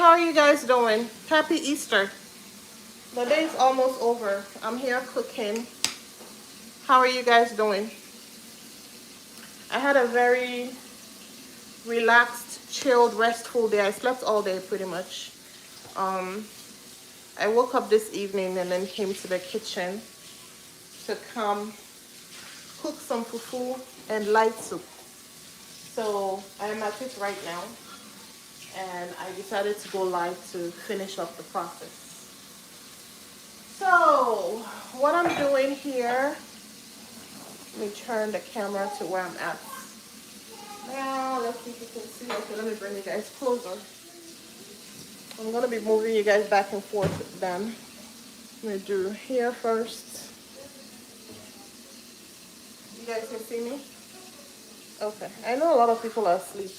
how are you guys doing? Happy Easter. The day is almost over. I'm here cooking. How are you guys doing? I had a very relaxed, chilled, restful day. I slept all day pretty much. Um, I woke up this evening and then came to the kitchen to come cook some fufu and light soup. So I'm at it right now, and I decided to go live to finish up the process. So what I'm doing here, let me turn the camera to where I'm at. Now let's see if you can see. Okay, let me bring you guys closer. I'm gonna be moving you guys back and forth then. Let me do here first. You guys can see me? Okay. I know a lot of people are asleep.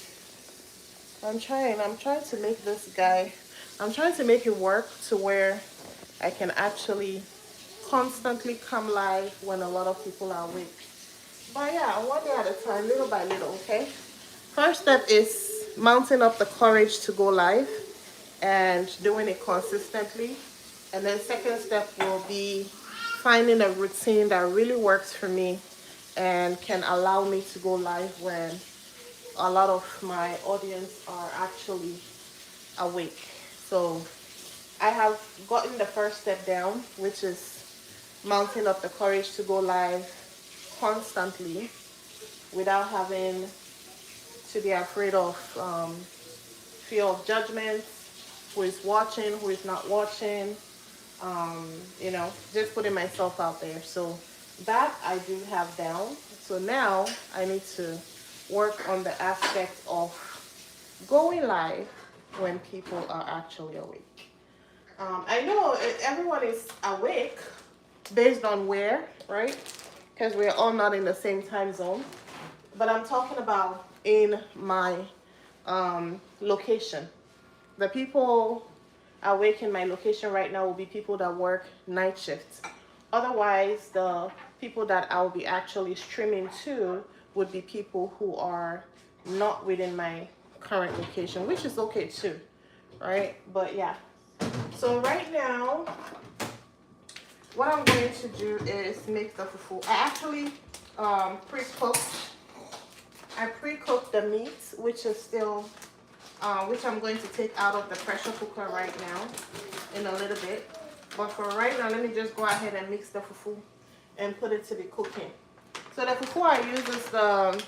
I'm trying to make this guy, I'm trying to make it work to where I can actually constantly come live when a lot of people are awake. But yeah, one day at a time, little by little, okay? First step is mounting up the courage to go live and doing it consistently. And then second step will be finding a routine that really works for me and can allow me to go live when a lot of my audience are actually awake. So I have gotten the first step down, which is mounting up the courage to go live constantly without having to be afraid of fear of judgment, who is watching, who is not watching, you know, just putting myself out there. So that I do have down. So now I need to work on the aspect of going live when people are actually awake. I know everyone is awake based on where, right? Because we're all not in the same time zone. But I'm talking about in my location. The people awake in my location right now will be people that work night shifts. Otherwise, the people that I'll be actually streaming to would be people who are not within my current location, which is okay too, right? But yeah. So right now, what I'm going to do is make the fufu. I actually pre-cooked. I pre-cooked the meat, which is still, which I'm going to take out of the pressure cooker right now in a little bit. But for right now, let me just go ahead and mix the fufu and put it to be cooking. So the fufu I use is the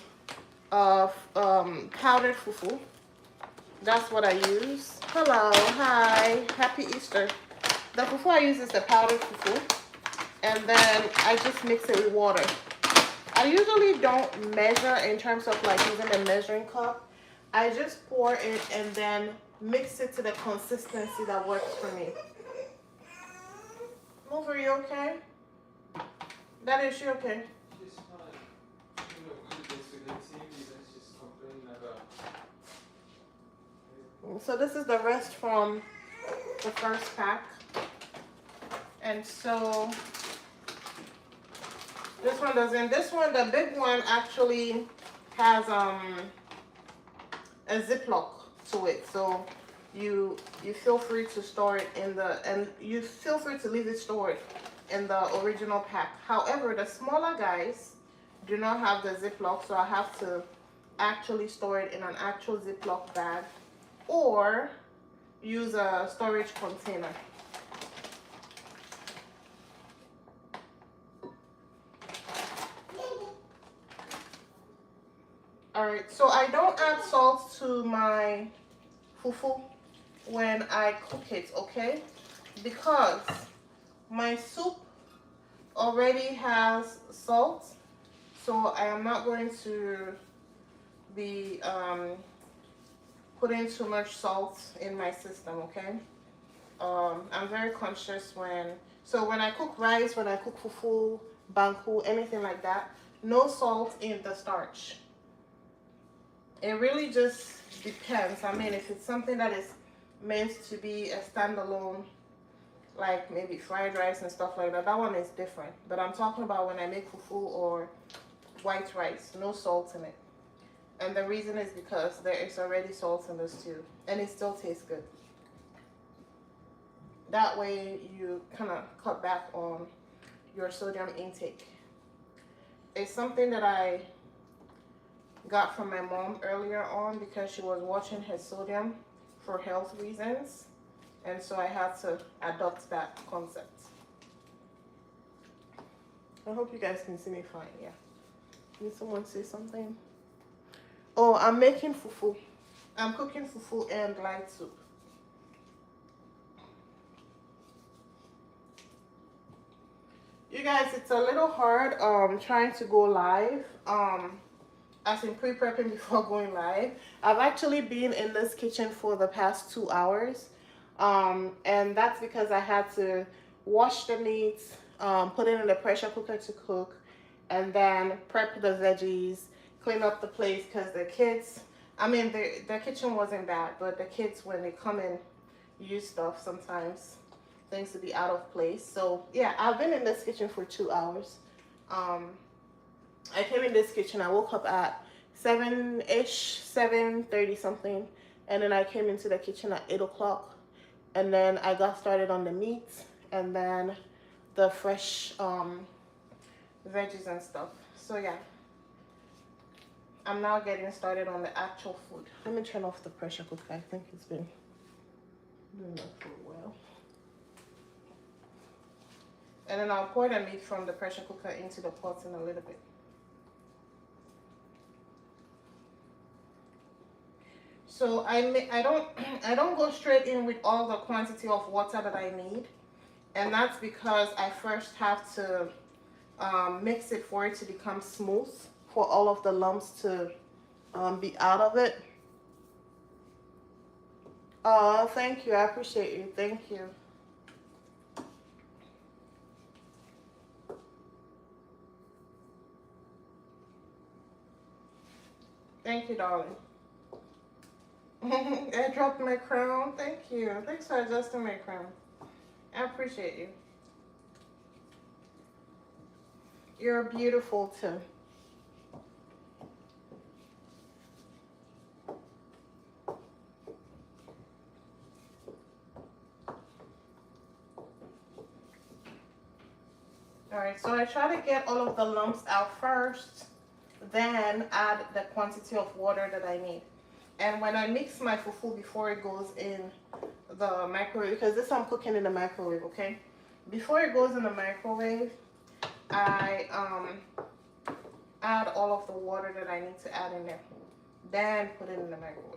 powdered fufu. That's what I use. Hello, hi, happy Easter. The fufu I use is the powdered fufu, and then I just mix it with water. I usually don't measure in terms of like using a measuring cup. I just pour it and then mix it to the consistency that works for me. Move, are you okay? That is she okay? She's fine. You know, the team even she's complaining about. So this is the rest from the first pack. And so this one doesn't, this one, the big one actually has a Ziploc to it. So you feel free to store it in the, and you feel free to leave it stored in the original pack. However, the smaller guys do not have the Ziploc, so I have to actually store it in an actual Ziploc bag or use a storage container. Alright, so I don't add salt to my fufu when I cook it, okay? Because my soup already has salt, so I am not going to be putting too much salt in my system, okay? I'm very conscious so when I cook rice, when I cook fufu, banku, anything like that, no salt in the starch. It really just depends. I mean, if it's something that is meant to be a standalone, like maybe fried rice and stuff like that, that one is different. But I'm talking about when I make fufu or white rice, no salt in it. And the reason is because there is already salt in the stew, and it still tastes good. That way you kind of cut back on your sodium intake. It's something that I got from my mom earlier on because she was watching her sodium for health reasons, and so I had to adopt that concept. I hope you guys can see me fine. Yeah. Did someone say something? Oh, I'm making fufu. I'm cooking fufu and light soup. You guys, it's a little hard trying to go live. As in pre-prepping before going live. I've actually been in this kitchen for the past 2 hours. And that's because I had to wash the meat, put it in the pressure cooker to cook, and then prep the veggies, clean up the place because the kids, I mean, the kitchen wasn't bad, but the kids, when they come and use stuff, sometimes things to be out of place. So yeah, I've been in this kitchen for 2 hours. I came in this kitchen, I woke up at 7-ish, 7:30 something, and then I came into the kitchen at 8 o'clock, and then I got started on the meat, and then the fresh veggies and stuff. So yeah, I'm now getting started on the actual food. Let me turn off the pressure cooker. I think it's been doing that for a while. And then I'll pour the meat from the pressure cooker into the pot in a little bit. So I don't go straight in with all the quantity of water that I need, and that's because I first have to mix it for it to become smooth, for all of the lumps to be out of it. Oh, thank you. I appreciate you. Thank you. Thank you, darling. I dropped my crown. Thank you. Thanks for adjusting my crown. I appreciate you. You're beautiful too. Alright, so I try to get all of the lumps out first, then add the quantity of water that I need. And when I mix my fufu before it goes in the microwave, because this I'm cooking in the microwave, okay? Before it goes in the microwave, I add all of the water that I need to add in there. Then put it in the microwave.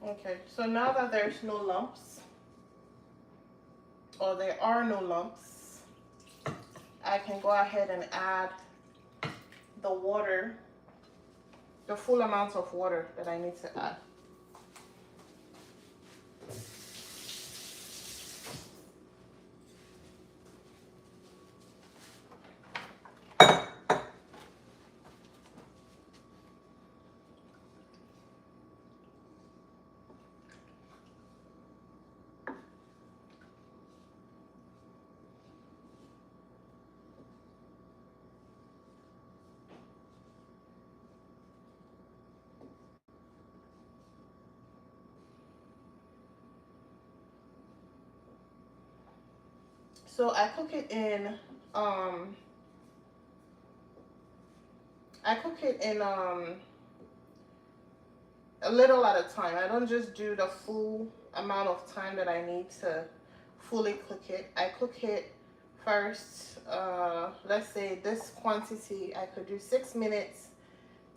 Okay, so now that there's no lumps, or there are no lumps, I can go ahead and add the water, the full amount of water that I need to add. So I cook it in a little at a time. I don't just do the full amount of time that I need to fully cook it. I cook it first, let's say this quantity, I could do 6 minutes,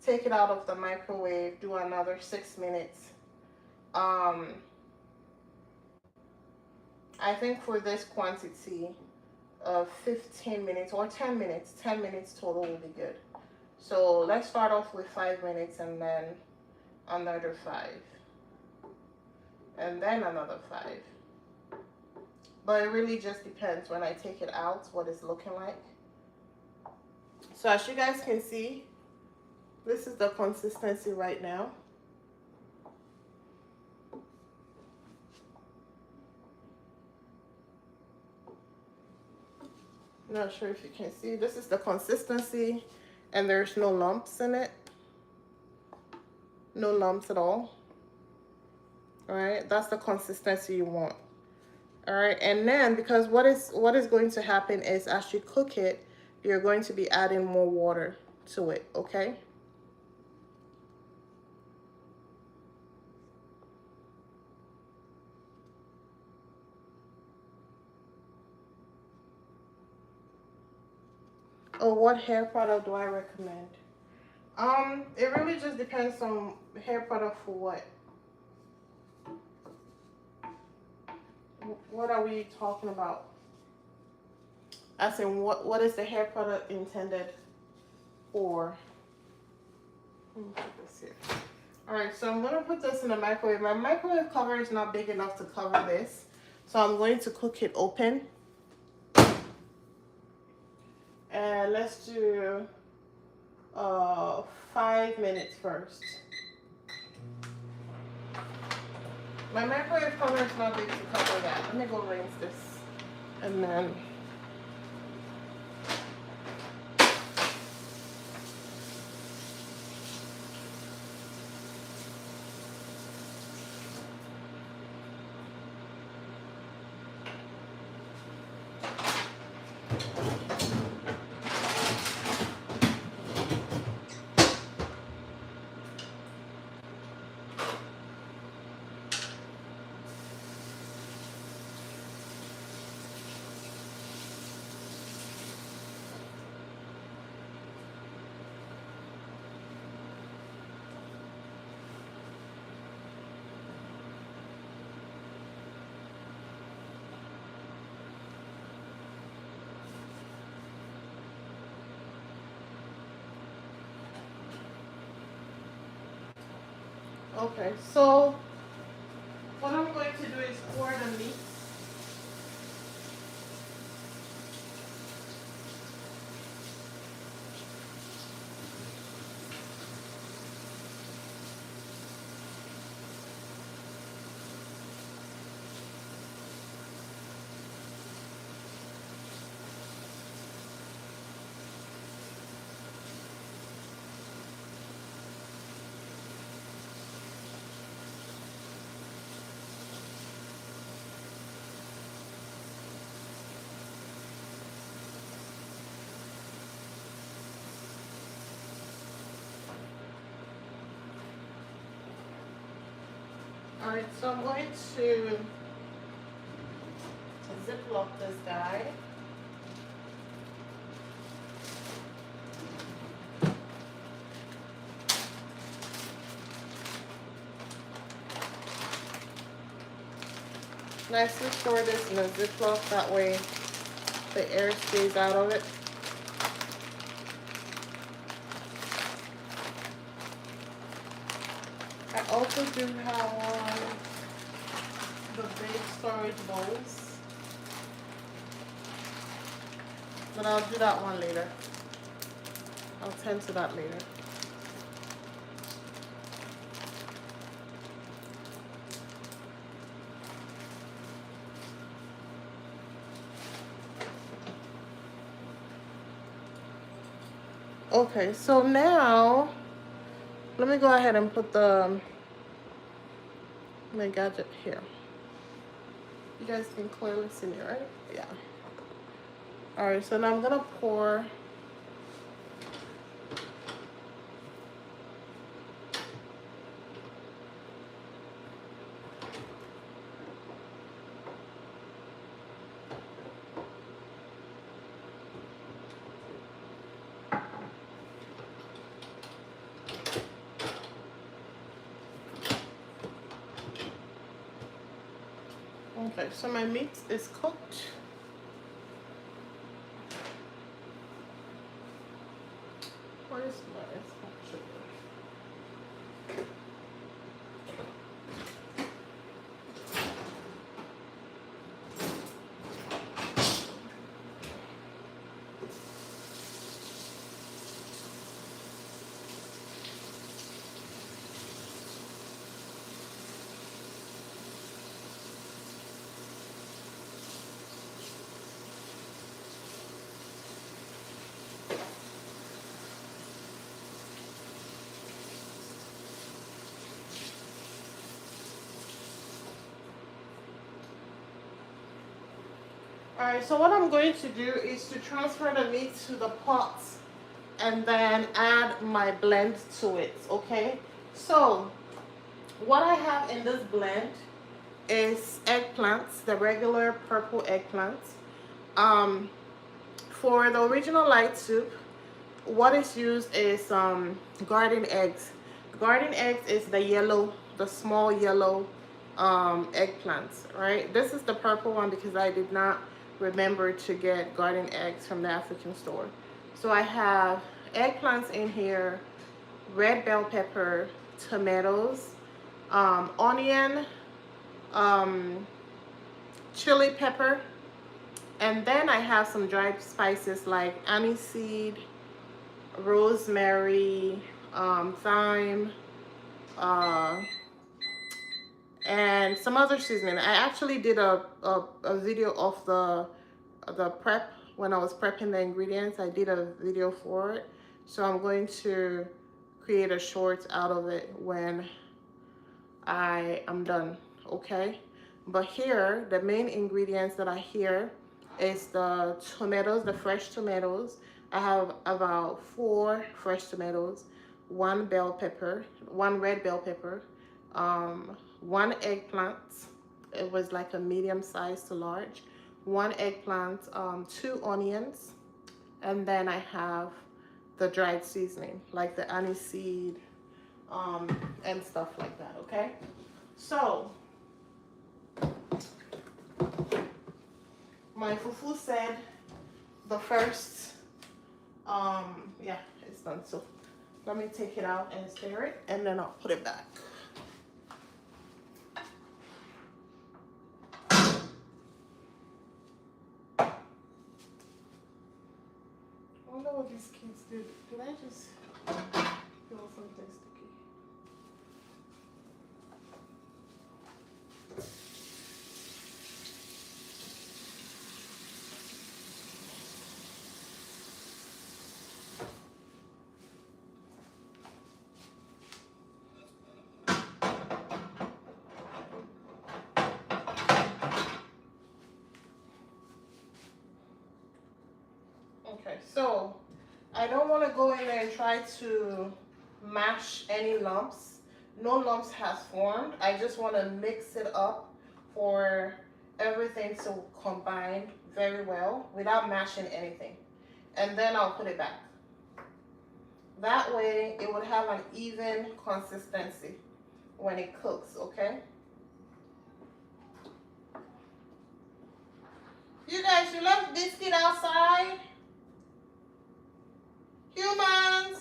take it out of the microwave, do another 6 minutes. I think for this quantity of 15 minutes or 10 minutes, 10 minutes total will be good. So let's start off with 5 minutes and then another 5. And then another 5. But it really just depends when I take it out what it's looking like. So as you guys can see, this is the consistency right now. I'm not sure if you can see. This is the consistency, and there's no lumps in it. No lumps at all. All right, that's the consistency you want. All right, and then because what is going to happen is as you cook it, you're going to be adding more water to it, okay? Oh, what hair product do I recommend? It really just depends on hair product for what. What are we talking about? As in, what is the hair product intended for? Let me put this here. All right, so I'm gonna put this in the microwave. My microwave cover is not big enough to cover this, so I'm going to cook it open. And let's do 5 minutes first. My microwave cover is not big to cover that. Let me go rinse this, and then. Okay, so what I'm going to do is pour the meat. All right, so I'm going to ziplock this guy. Nicely store this in a ziplock, that way the air stays out of it. I also do have the big storage bowls, but I'll do that one later. I'll tend to that later. Okay, so now let me go ahead and put my gadget here. You guys can clearly see me, right? Yeah. All right, so now I'm gonna pour. Okay, so my meat is cooked. Where's my sugar? Alright, so what I'm going to do is to transfer the meat to the pot and then add my blend to it, okay? So, what I have in this blend is eggplants, the regular purple eggplants. For the original light soup, what is used is garden eggs. Garden eggs is the yellow, the small yellow eggplants, right? This is the purple one because I did not remember to get garden eggs from the African store. So I have eggplants in here, red bell pepper, tomatoes, onion, chili pepper, and then I have some dried spices like aniseed, rosemary, thyme, and some other seasoning. I actually did a video of the prep when I was prepping the ingredients. I did a video for it, so I'm going to create a short out of it when I am done, okay? But here, the main ingredients that are here is the tomatoes, the fresh tomatoes. I have about 4 fresh tomatoes, 1 bell pepper, 1 red bell pepper, 1 eggplant. It was like a medium size to large. 1 eggplant, 2 onions, and then I have the dried seasoning, like the aniseed, and stuff like that, okay? So, my fufu said the first, yeah, it's done. So, let me take it out and stir it, and then I'll put it back. I wonder what these kids did. Did I just feel something sticky? Okay, so I don't want to go in there and try to mash any lumps. No lumps has formed. I just want to mix it up for everything to combine very well without mashing anything. And then I'll put it back. That way it would have an even consistency when it cooks, okay? You guys, you left biscuit outside? Humans!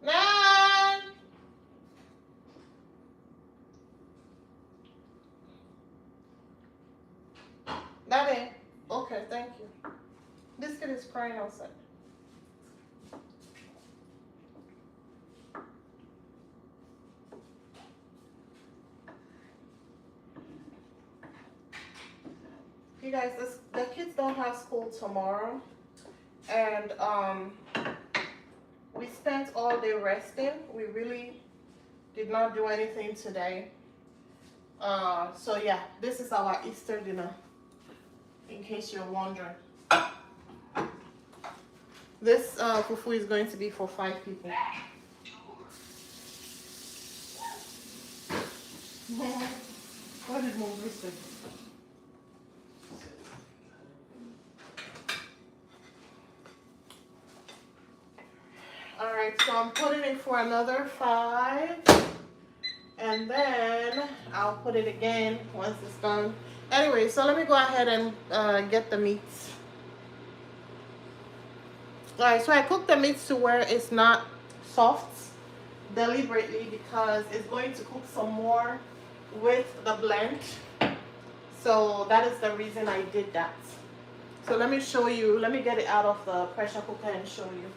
Nan! Daddy. Okay, thank you. Biscuit is crying outside. You guys, the kids don't have school tomorrow, and we spent all day resting. We really did not do anything today. So yeah, this is our Easter dinner, in case you're wondering. This fufu is going to be for 5 people. What did Mowgli say? Alright, so I'm putting it for another 5. And then I'll put it again once it's done. Anyway, so let me go ahead and get the meats. Alright, so I cooked the meats to where it's not soft deliberately because it's going to cook some more with the blend. So that is the reason I did that. So let me show you, let me get it out of the pressure cooker and show you.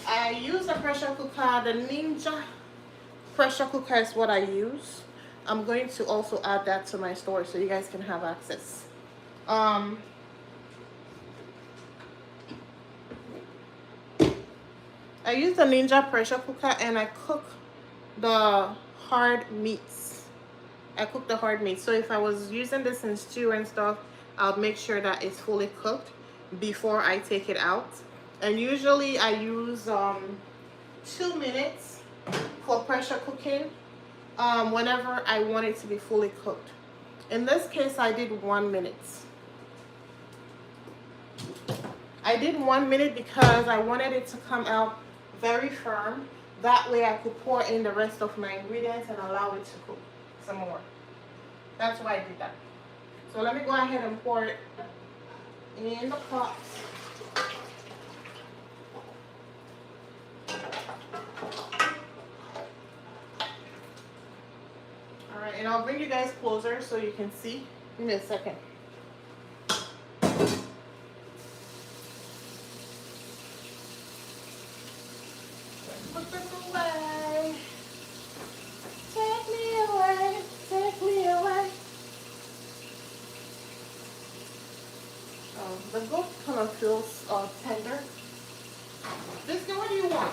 I use the pressure cooker, the Ninja pressure cooker is what I use. I'm going to also add that to my store so you guys can have access. I use the Ninja pressure cooker and I cook the hard meats. I cook the hard meat. So if I was using this in stew and stuff, I'll make sure that it's fully cooked before I take it out. And usually I use 2 minutes for pressure cooking whenever I want it to be fully cooked. In this case, I did 1 minute. I did 1 minute because I wanted it to come out very firm. That way I could pour in the rest of my ingredients and allow it to cook some more. That's why I did that. So let me go ahead and pour it in the pot. Alright, and I'll bring you guys closer so you can see. Give me a second. Put this away. Take me away. Take me away. The goat kind of feels tender. Biscuit, what do you want?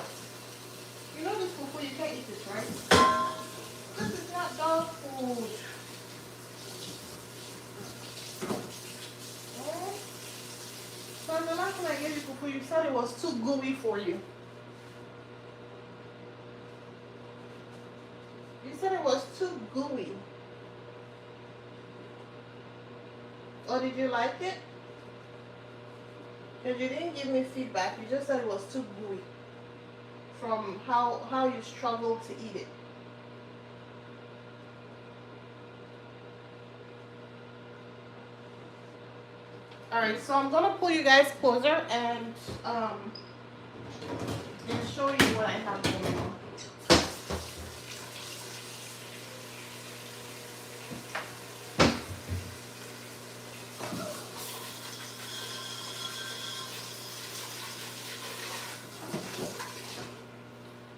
You know this fufu, you can't eat this, right? This is not dog food. Oh. So the last time I gave you fufu, you said it was too gooey for you. You said it was too gooey. Or did you like it? Because you didn't give me feedback. You just said it was too gooey from how you struggled to eat it. Alright, so I'm gonna pull you guys closer and show you what I have going on.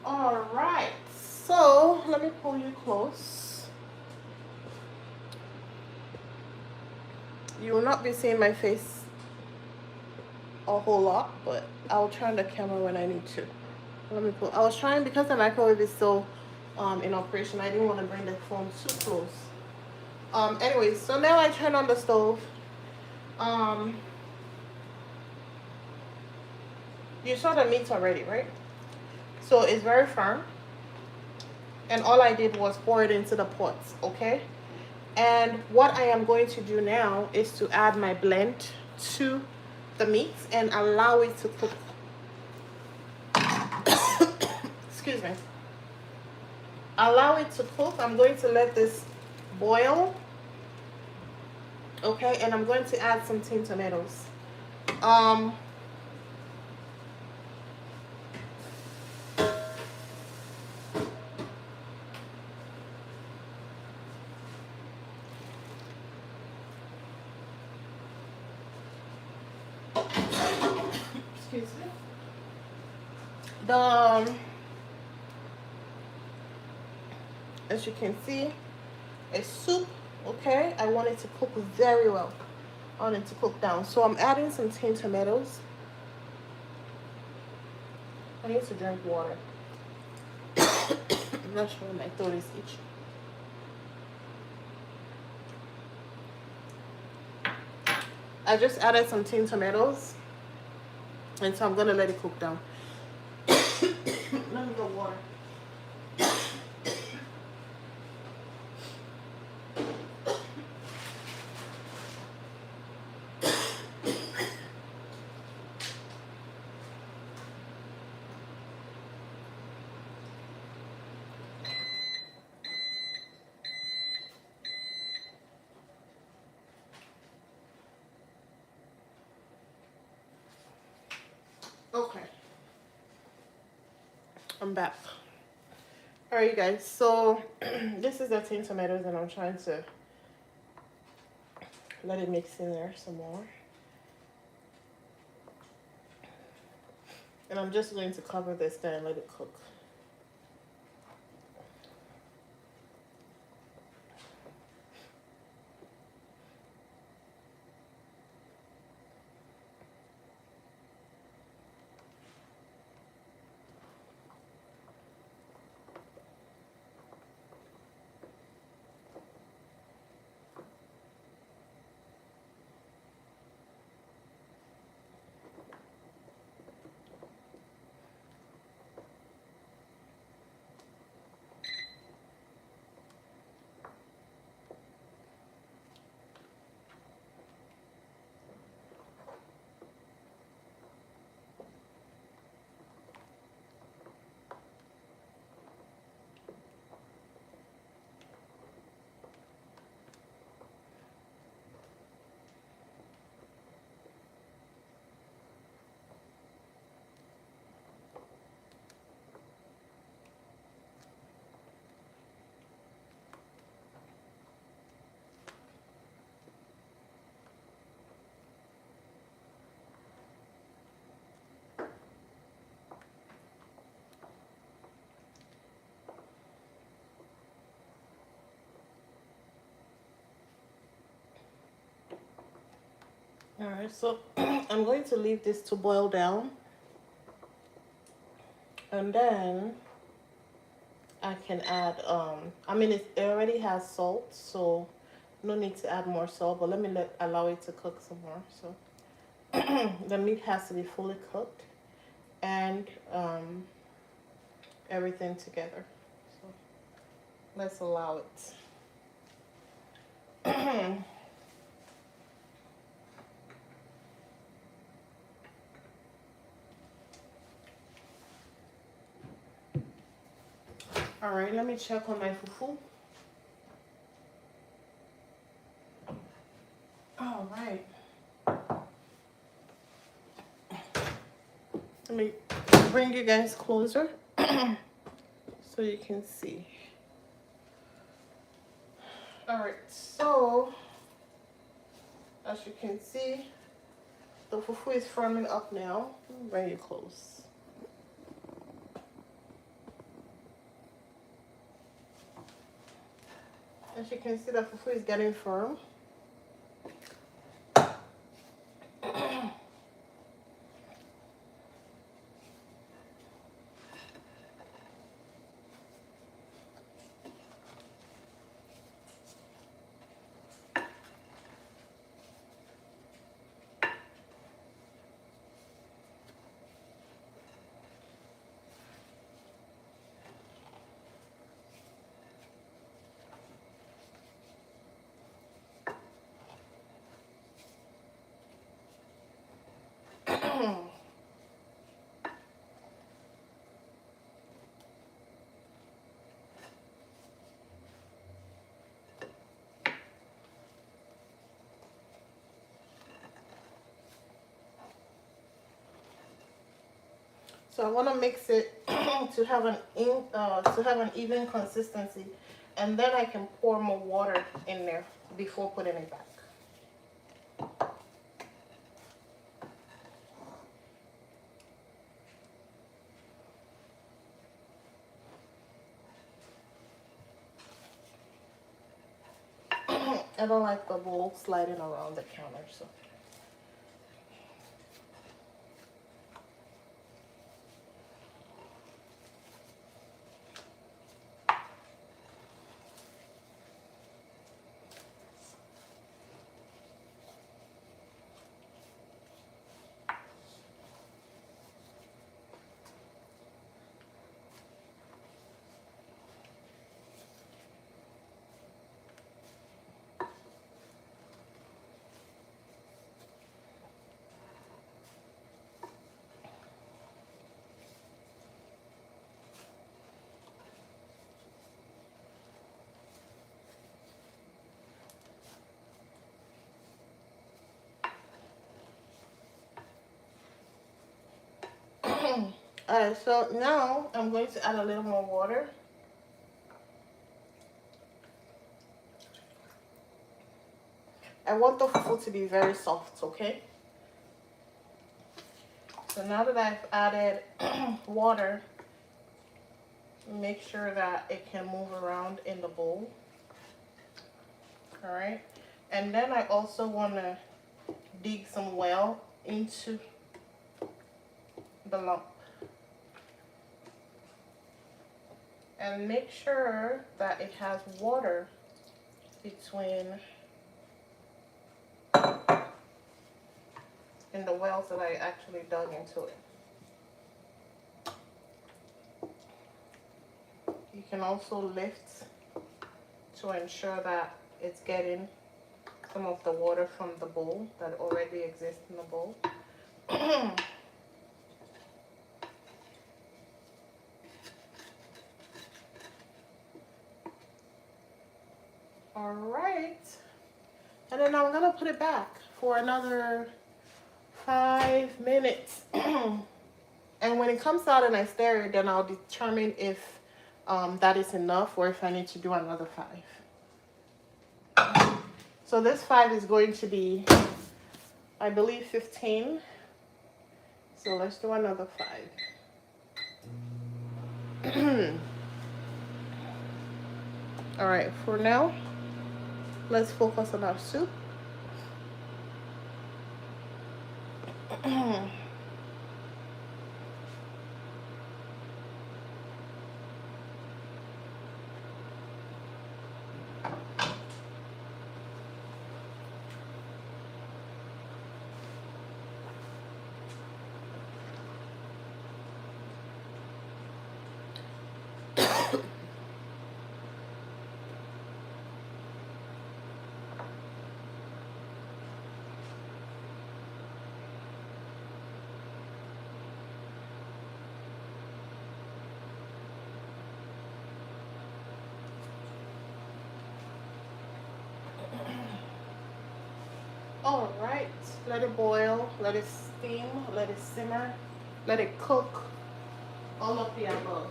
Alright, so let me pull you close. You will not be seeing my face a whole lot, but I'll turn the camera when I need to. Let me pull. I was trying, because the microwave is still in operation, I didn't want to bring the phone too close. Anyways, so now I turn on the stove. You saw the meat already, right? So it's very firm. And all I did was pour it into the pots, okay? And what I am going to do now is to add my blend to the meat and allow it to cook. Excuse me. Allow it to cook. I'm going to let this boil. Okay, and I'm going to add some tin tomatoes. Excuse me. As you can see, it's soup. Okay, I want it to cook very well. I want it to cook down. So I'm adding some tin tomatoes. I need to drink water. I'm not sure my throat is itchy. I just added some tin tomatoes, and so I'm gonna let it cook down. Let me get water. Okay, I'm back. All right, you guys, so this is the tin tomatoes, and I'm trying to let it mix in there some more. And I'm just going to cover this there and let it cook. All right, so I'm going to leave this to boil down, and then I can add I mean it already has salt, so no need to add more salt, but let me allow it to cook some more. So the meat has to be fully cooked and everything together. So let's allow it. All right, let me check on my fufu. All right. Let me bring you guys closer so you can see. All right, so as you can see, the fufu is firming up now. Bring it close. As you can see, the fufu is getting firm. So I want to mix it to have an even consistency, and then I can pour more water in there before putting it back. I don't like the bowl sliding around the counter, so. Alright, so now I'm going to add a little more water. I want the fufu to be very soft, okay? So now that I've added water, make sure that it can move around in the bowl. Alright, and then I also want to dig some well into the lump. And make sure that it has water between in the wells that I actually dug into it. You can also lift to ensure that it's getting some of the water from the bowl that already exists in the bowl. All right, and then I'm gonna put it back for another 5 minutes. And when it comes out and I stir it, then I'll determine if that is enough or if I need to do another 5. So this 5 is going to be, I believe, 15. So let's do another 5. All right, for now, let's focus on our soup. All right, let it boil, let it steam, let it simmer, let it cook, all of the above.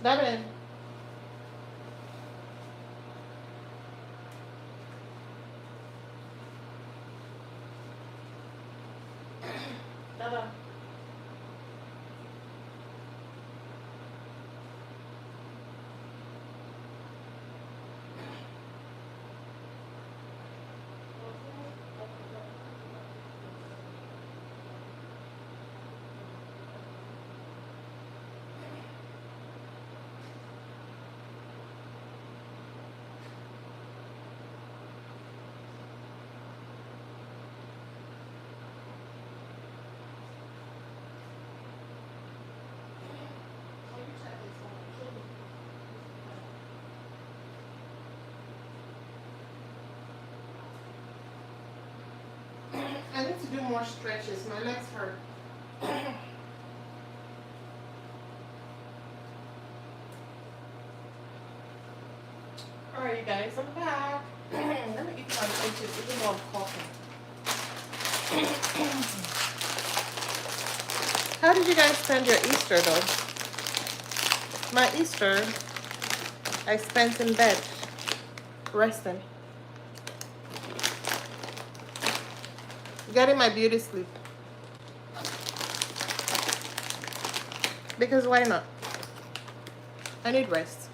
Devin, Devin. I need to do more stretches. My legs hurt. All right, you guys, I'm back. Let me eat my chicken, even though I'm coughing. How did you guys spend your Easter, though? My Easter, I spent in bed, resting, getting my beauty sleep. Because why not? I need rest.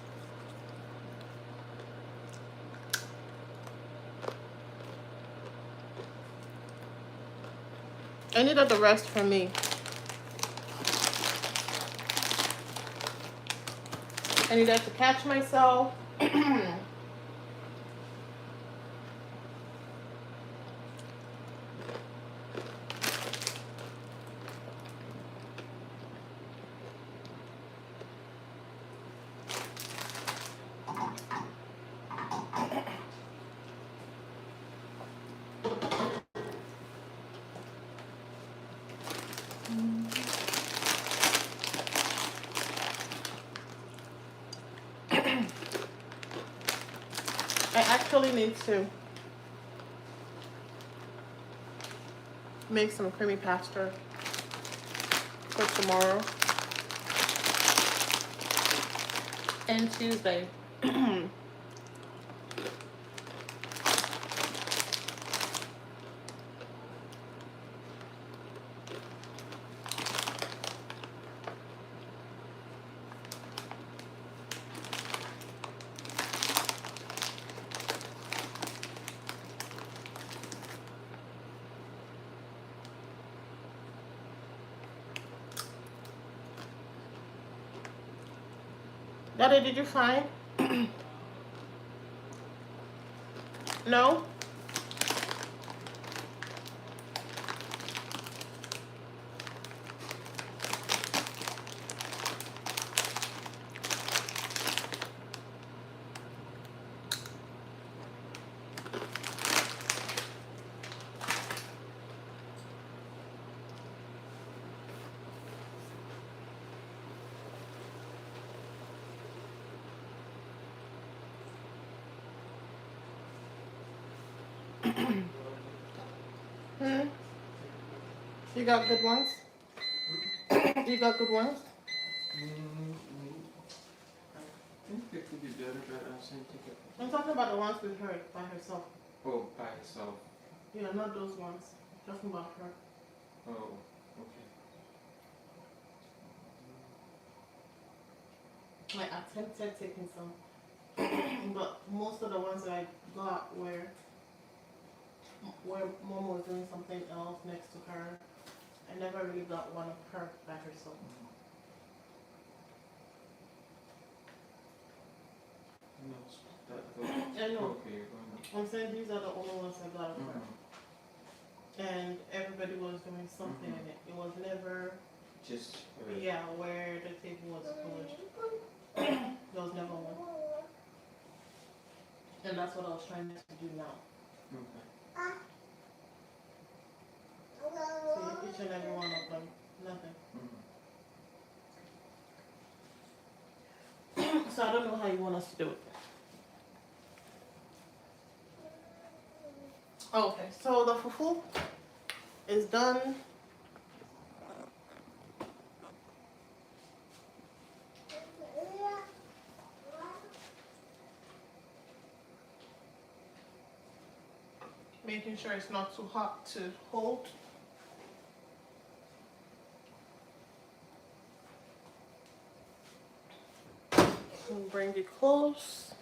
I needed the rest for me. I needed to catch myself. I actually need to make some creamy pasta for tomorrow and Tuesday. Daddy, did you find? No? Hmm? You got good ones? You got good ones? I think it could be better, but I was saying take it. I'm talking about the ones with her by herself. Oh, by itself. Yeah, not those ones. Talking about her. Oh, okay. I attempted taking some, but most of the ones that I got were where mom was doing something else next to her. I never really got one of her by herself. No, I know. okay, you're going up. I'm saying these are the only ones I got of her. Mhm. And everybody was doing something in it. It was never, Just. yeah, where the table was pushed. There was never one. And that's what I was trying to do now. Okay. See, each and every one of them, nothing. So I don't know how you want us to do it. Okay, so the fufu is done. Making sure it's not too hot to hold. And bring it close.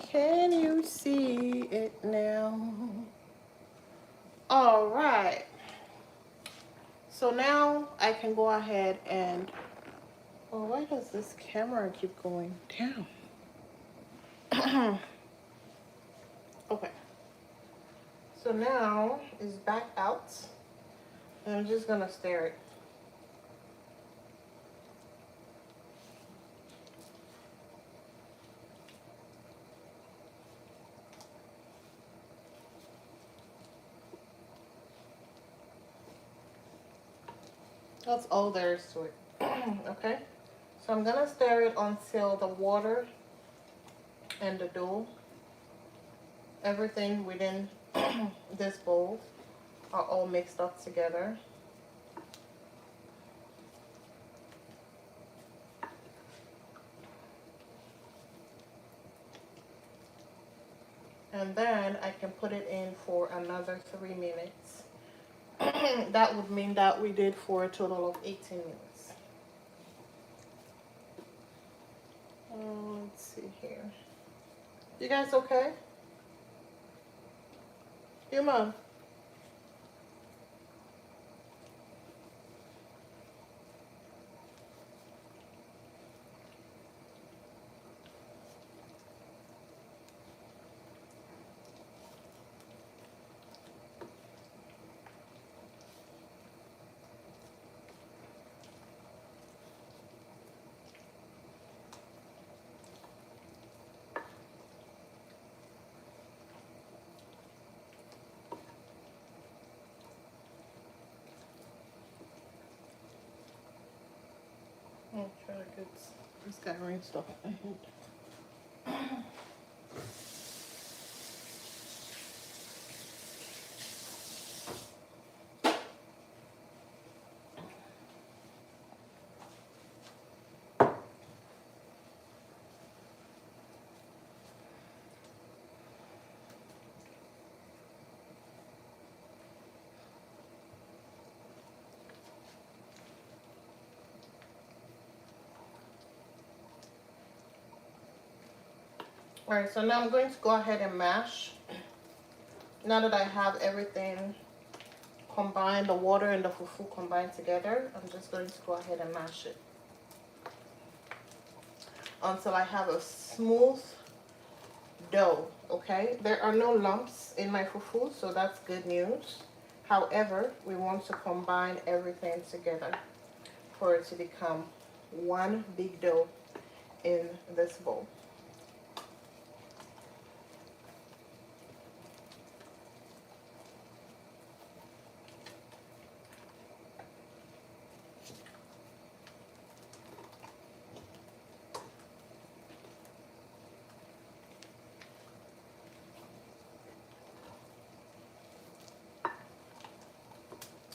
Can you see it now? All right. So now I can go ahead and, oh, why does this camera keep going down? Okay. So now it's back out. And I'm just gonna stir it. That's all there is to it. Okay. So I'm gonna stir it until the water and the dough, everything within this bowl are all mixed up together. And then I can put it in for another 3 minutes. That would mean that we did for a total of 18 minutes. Let's see here. You guys okay? Your mom? Oh, try to get this guy rinsed off my hand. Alright, so now I'm going to go ahead and mash. Now that I have everything combined, the water and the fufu combined together, I'm just going to go ahead and mash it until I have a smooth dough. Okay, there are no lumps in my fufu, so that's good news. However, we want to combine everything together for it to become one big dough in this bowl.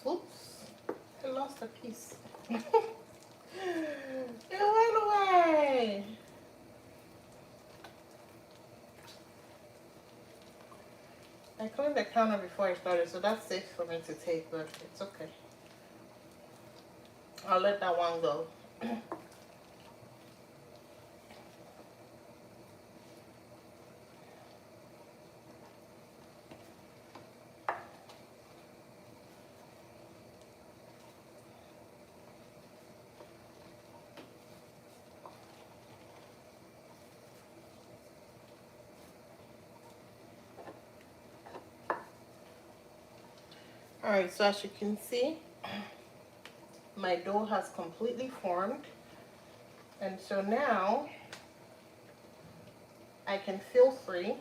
Oops, I lost a piece. It went away. I cleaned the counter before I started, so that's safe for me to take, but it's okay. I'll let that one go. Alright, so as you can see, my dough has completely formed. And so now I can feel free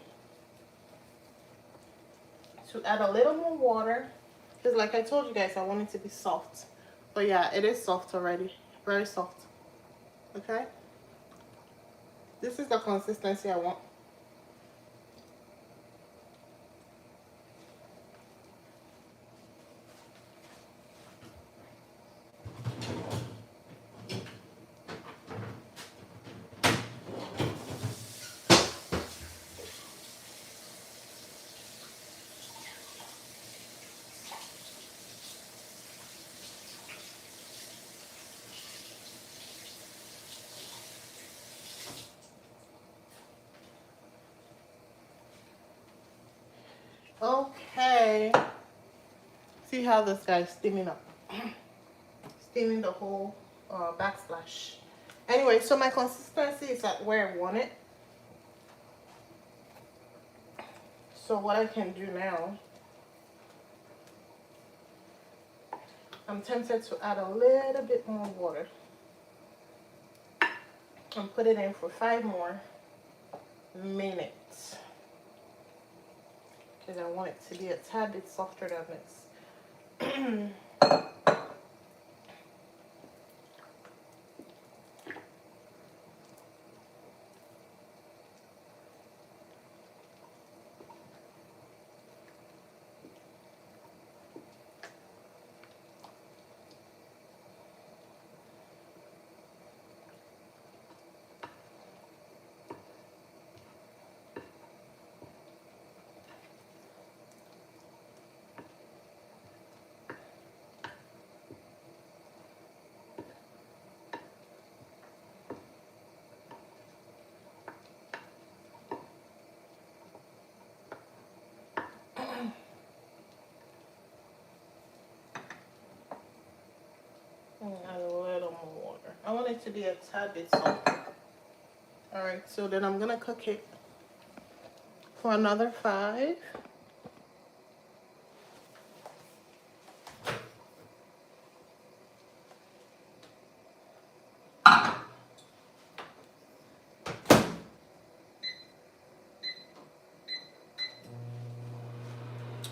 to add a little more water. Because like I told you guys, I want it to be soft. But yeah, it is soft already. Very soft. Okay? This is the consistency I want. Okay. See how this guy's steaming up. Steaming the whole backsplash. Anyway, so my consistency is at where I want it. So what I can do now, I'm tempted to add a little bit more water and put it in for 5 more minutes. Because I want it to be a tad bit softer than this. Add a little more water. I want it to be a tad bit softer. Alright, so then I'm gonna cook it for another 5.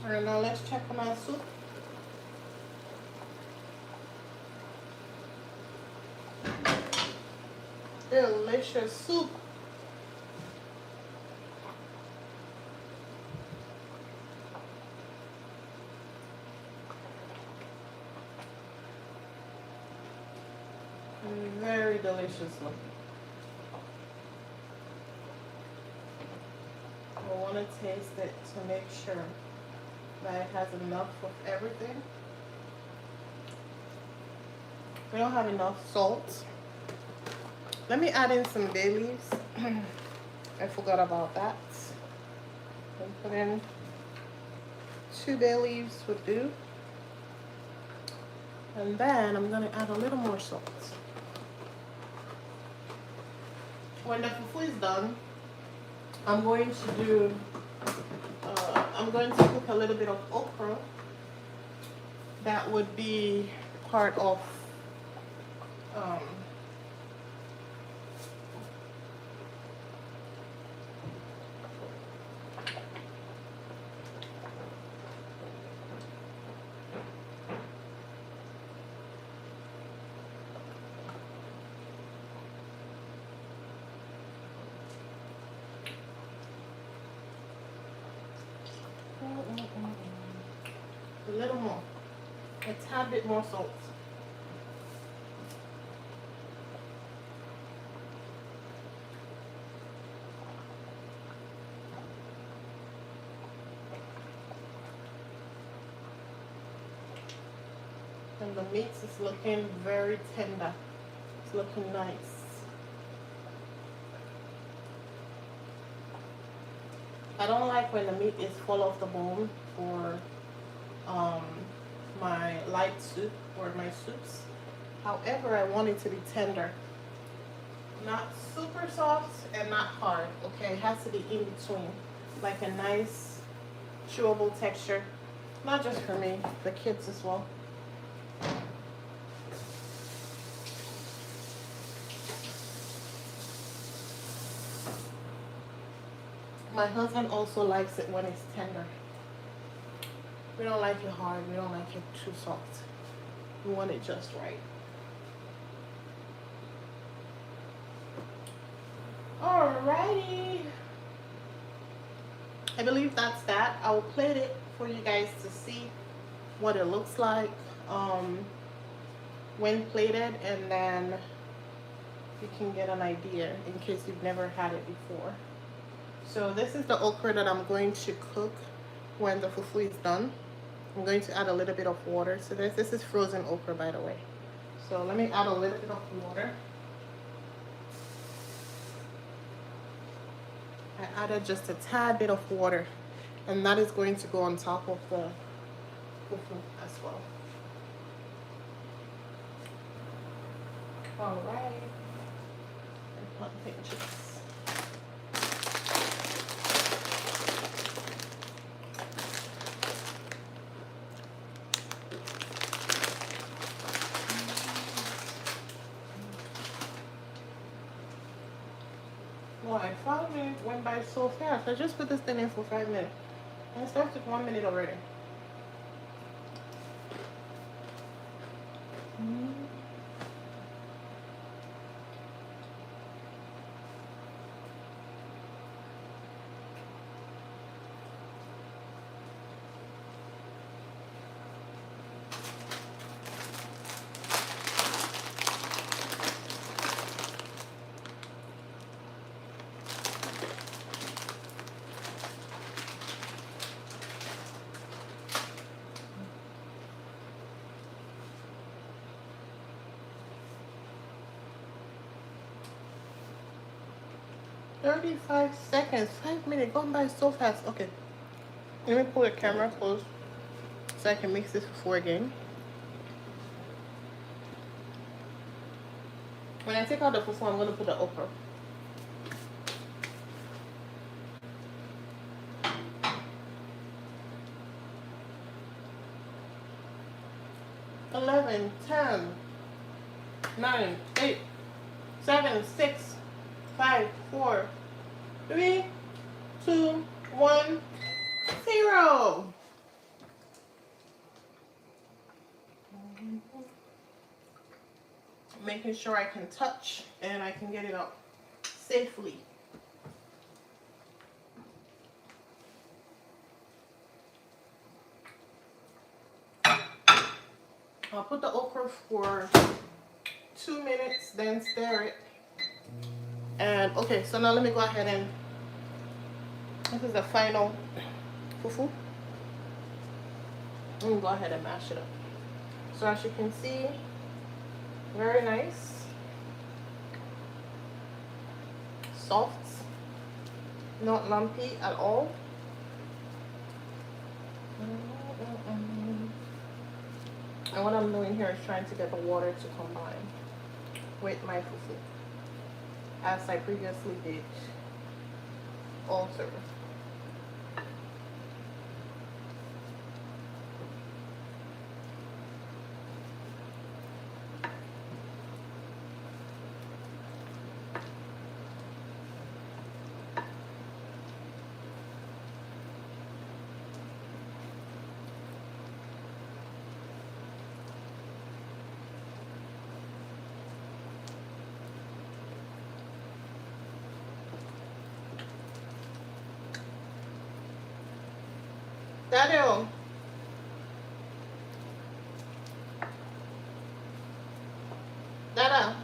Alright, now let's check on our soup. Delicious soup. Very delicious looking. I want to taste it to make sure that it has enough of everything. We don't have enough salt. Let me add in some bay leaves. I forgot about that. And put in 2 bay leaves would do. And then I'm going to add a little more salt. When the fufu is done, I'm going to cook a little bit of okra. That would be part of a little more, a tad bit more salt. And the meat is looking very tender. It's looking nice. I don't like when the meat is full of the bone for um, my light soup or my soups. However, I want it to be tender. Not super soft and not hard. Okay, it has to be in between. Like a nice chewable texture. Not just for me, the kids as well. My husband also likes it when it's tender. We don't like it hard. We don't like it too soft. We want it just right. Alrighty. I believe that's that. I will plate it for you guys to see what it looks like when plated, and then you can get an idea in case you've never had it before. So this is the okra that I'm going to cook when the fufu is done. I'm going to add a little bit of water to this. This is frozen okra, by the way. So let me add a little bit of water. I added just a tad bit of water, and that is going to go on top of the fufu as well. All right. One pinches. Well, I found it went by so fast. I just put this thing in for 5 minutes. And it started 1 minute already. 35 seconds, 5 minutes, going by so fast. Okay, let me pull the camera close so I can mix this before again. When I take out the fufu, I'm going to put the okra. Eleven, 10, 9, 8, 7, 6, 5, 4, 3, 2, 1, 0. Making sure I can touch and I can get it out safely. I'll put the okra for 2 minutes, then stir it. And okay, so now let me go ahead and this is the final fufu. Let me go ahead and mash it up. So as you can see, very nice, soft, not lumpy at all. And what I'm doing here is trying to get the water to combine with my fufu, as I previously did also. Daniel. Dada.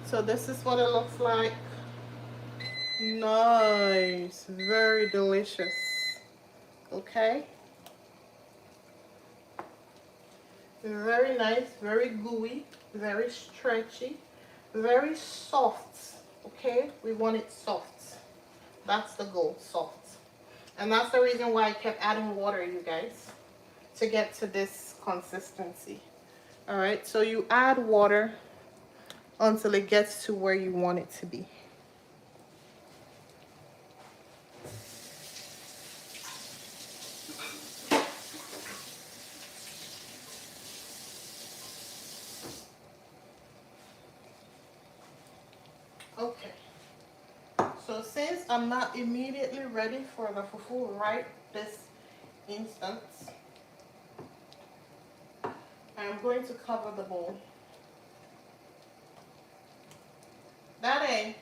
So this is what it looks like. Nice, very delicious. Okay, very nice, very gooey, very stretchy, very soft. Okay, we want it soft. That's the goal, soft. And that's the reason why I kept adding water, you guys, to get to this consistency. All right, so you add water until it gets to where you want it to be. Okay, so since I'm not immediately ready for the fufu right this instant, I'm going to cover the bowl. Daddy.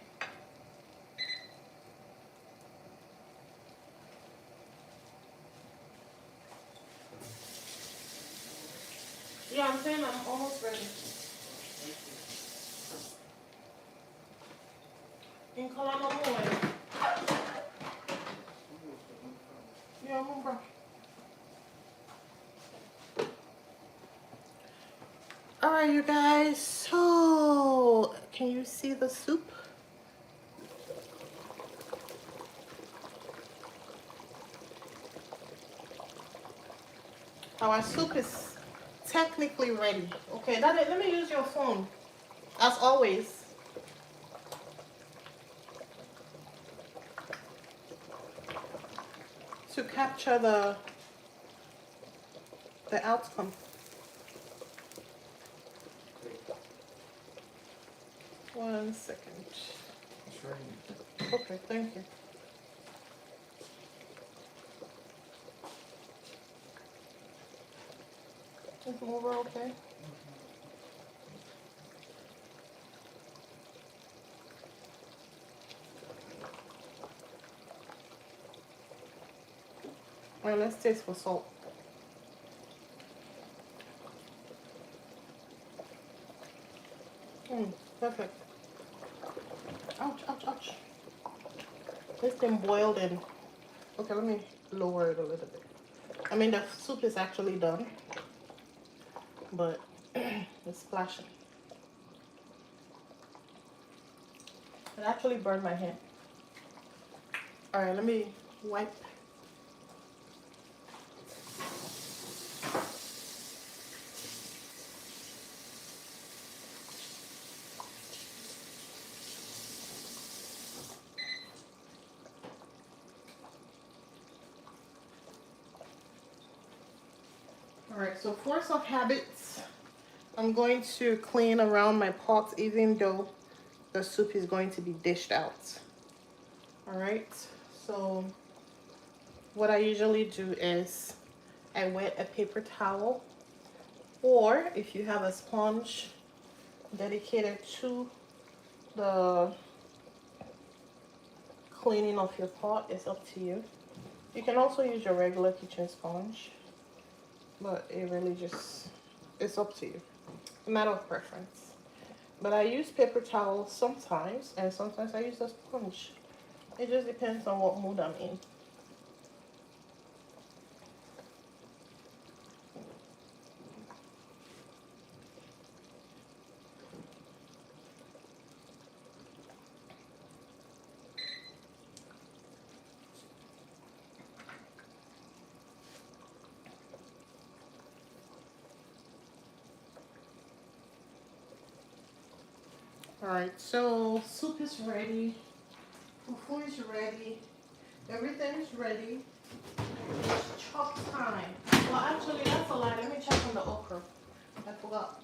Yeah, I'm saying I'm almost ready. In Colorado, yeah, I'm bro. All right, you guys. So, can you see the soup? Our soup is technically ready. Okay, Daddy, let me use your phone, as always. To capture the outcome. One second. Sure. Okay, thank you. Is over okay? All right, let's taste for salt. Perfect. Ouch, ouch, ouch. This thing boiled in. Okay, let me lower it a little bit. I mean, the soup is actually done, but it's splashing. It actually burned my hand. All right, let me wipe. All right, so force of habits. I'm going to clean around my pots even though the soup is going to be dished out. All right, so what I usually do is I wet a paper towel, or if you have a sponge dedicated to the cleaning of your pot, it's up to you. You can also use your regular kitchen sponge, but it really just, it's up to you. A matter of preference. But I use paper towels sometimes, and sometimes I use a sponge. It just depends on what mood I'm in. Alright, so soup is ready, fufu is ready, everything is ready. It's chop time. Well, actually, that's a lie. Let me check on the okra. I forgot.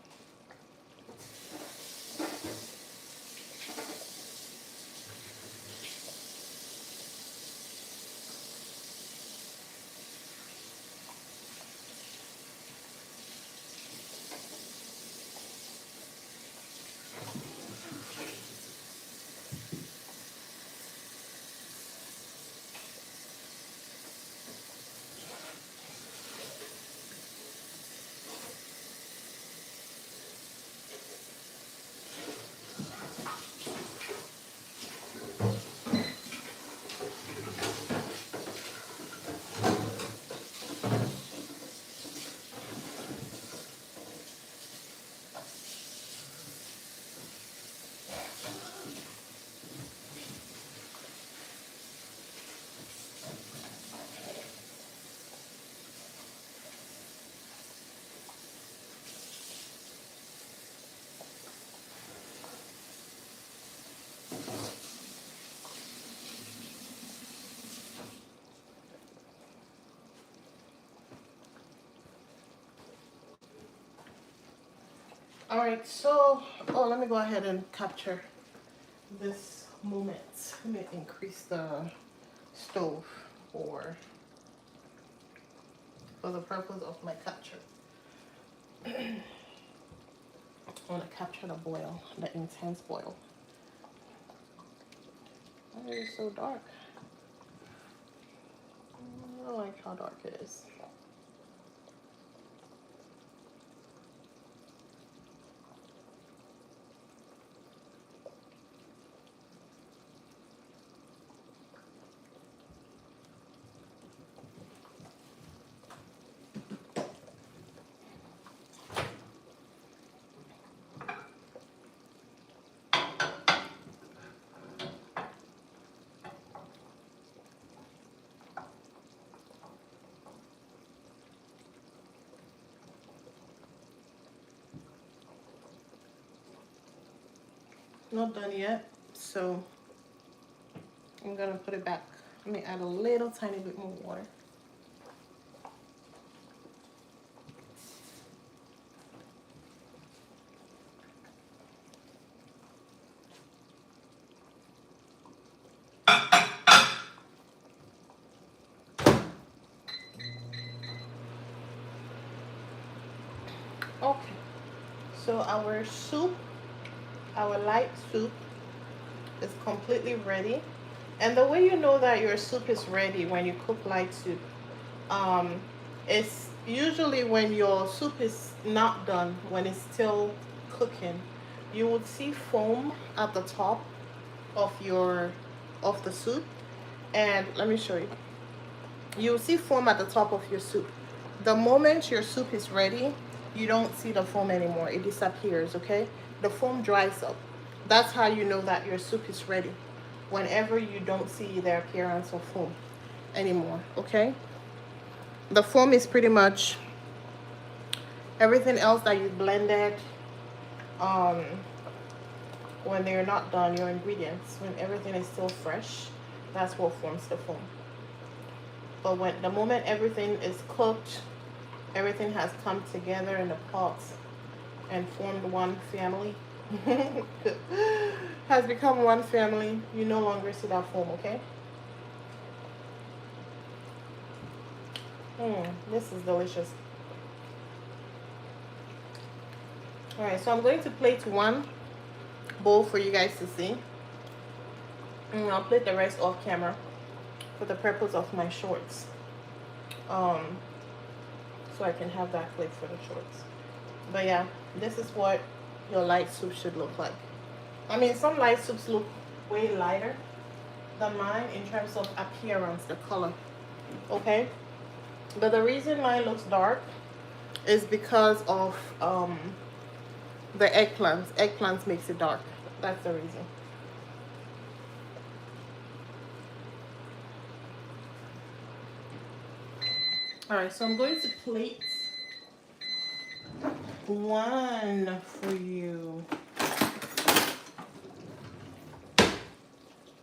All right, so let me go ahead and capture this moment. Let me increase the stove for the purpose of my capture. I want to capture the boil, the intense boil. Why is it so dark? I don't like how dark it is. Not done yet, so I'm gonna put it back. Let me add a little tiny bit more water. Okay, so our soup, our light soup is completely ready. And the way you know that your soup is ready when you cook light soup, um, it's usually when your soup is not done, when it's still cooking, you would see foam at the top of the soup. And let me show you. You'll see foam at the top of your soup. The moment your soup is ready, you don't see the foam anymore. It disappears, okay? The foam dries up. That's how you know that your soup is ready. Whenever you don't see the appearance of foam anymore, okay? The foam is pretty much everything else that you blended um, when they're not done, your ingredients, when everything is still fresh, that's what forms the foam. But when the moment everything is cooked, everything has come together in the pot and formed one family, has become one family, you no longer see that foam, okay? This is delicious. All right, so I'm going to plate one bowl for you guys to see. And I'll plate the rest off camera for the purpose of my shorts. So I can have that plate for the shorts. But yeah, this is what your light soup should look like. I mean, some light soups look way lighter than mine in terms of appearance, the color. Okay? But the reason mine looks dark is because of the eggplants. Eggplants makes it dark. That's the reason. Alright, so I'm going to plate one for you. Let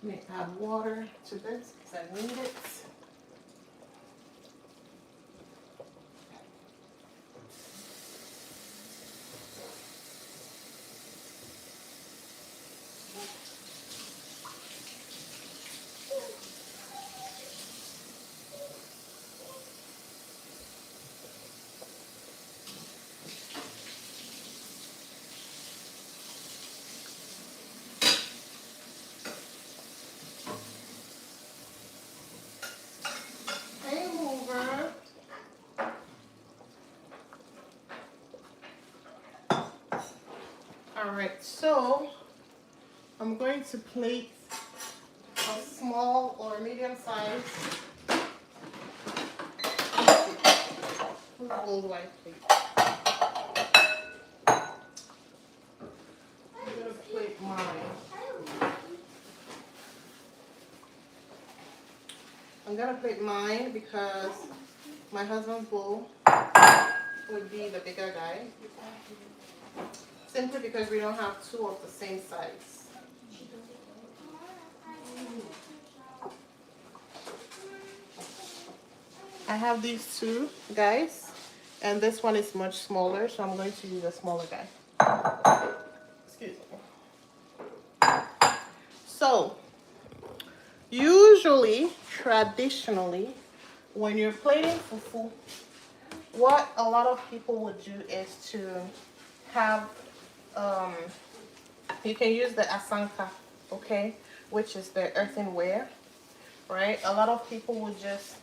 me add water to this because I need it. Alright, so I'm going to plate a small or medium size. Whose bowl do I plate? I'm going to plate mine. I'm going to plate mine because my husband's bowl would be the bigger guy. Simply because we don't have two of the same size. I have these two guys, and this one is much smaller, so I'm going to use a smaller guy. Excuse me. So, usually, traditionally, when you're plating fufu, what a lot of people would do is to have, um, you can use the asanka, okay, which is the earthenware, right? A lot of people would just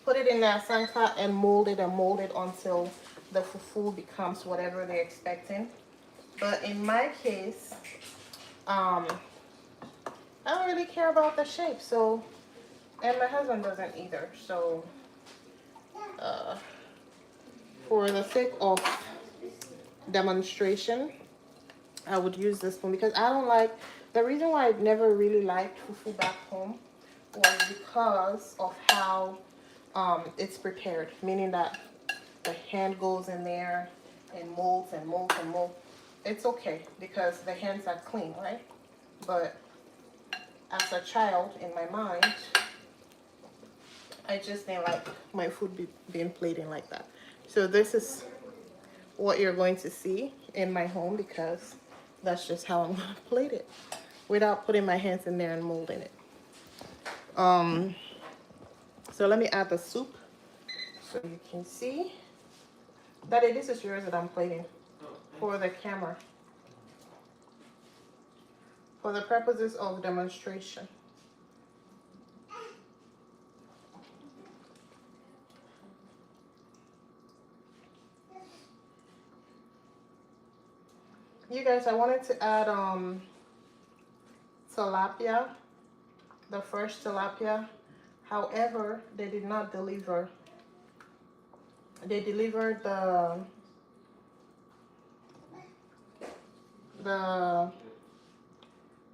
put it in the asanka and mold it until the fufu becomes whatever they're expecting. But in my case, I don't really care about the shape, so, and my husband doesn't either. So, for the sake of demonstration, I would use this one because I don't like, the reason why I never really liked fufu back home was because of how it's prepared, meaning that the hand goes in there and molds and molds and molds. It's okay because the hands are clean, right? But as a child, in my mind, I just didn't like my food being plated like that. So this is what you're going to see in my home because that's just how I'm going to plate it without putting my hands in there and molding it. So let me add the soup so you can see. Daddy, this is yours that I'm plating for the camera. For the purposes of demonstration. You guys, I wanted to add tilapia, the fresh tilapia. However, they did not deliver. They delivered the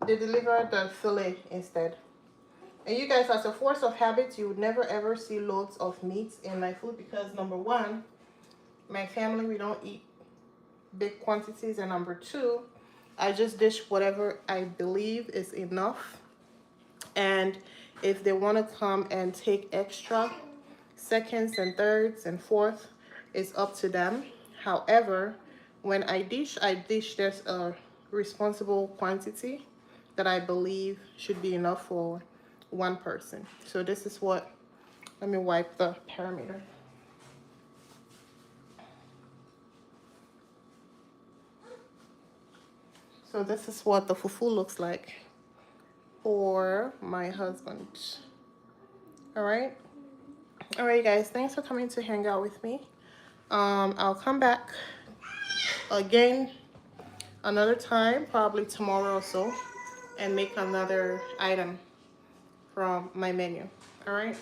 they delivered the fillet instead. And you guys, as a force of habit, you would never ever see loads of meats in my food because number one, my family, we don't eat big quantities, and number two, I just dish whatever I believe is enough. And if they want to come and take extra seconds and thirds and fourth, it's up to them. However, when I dish just a responsible quantity that I believe should be enough for one person. So this is what, let me wipe the parameter. So this is what the fufu looks like for my husband. All right, guys, thanks for coming to hang out with me. I'll come back again another time, probably tomorrow or so, and make another item from my menu. All right,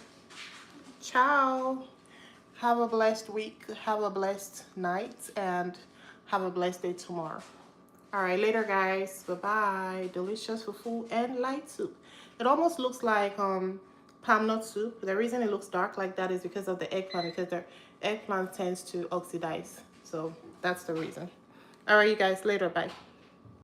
ciao. Have a blessed week, have a blessed night, and have a blessed day tomorrow. All right, later, guys. Bye-bye. Delicious fufu and light soup. It almost looks like palm nut soup. The reason it looks dark like that is because of the eggplant, because the eggplant tends to oxidize. So that's the reason. All right, you guys, later. Bye.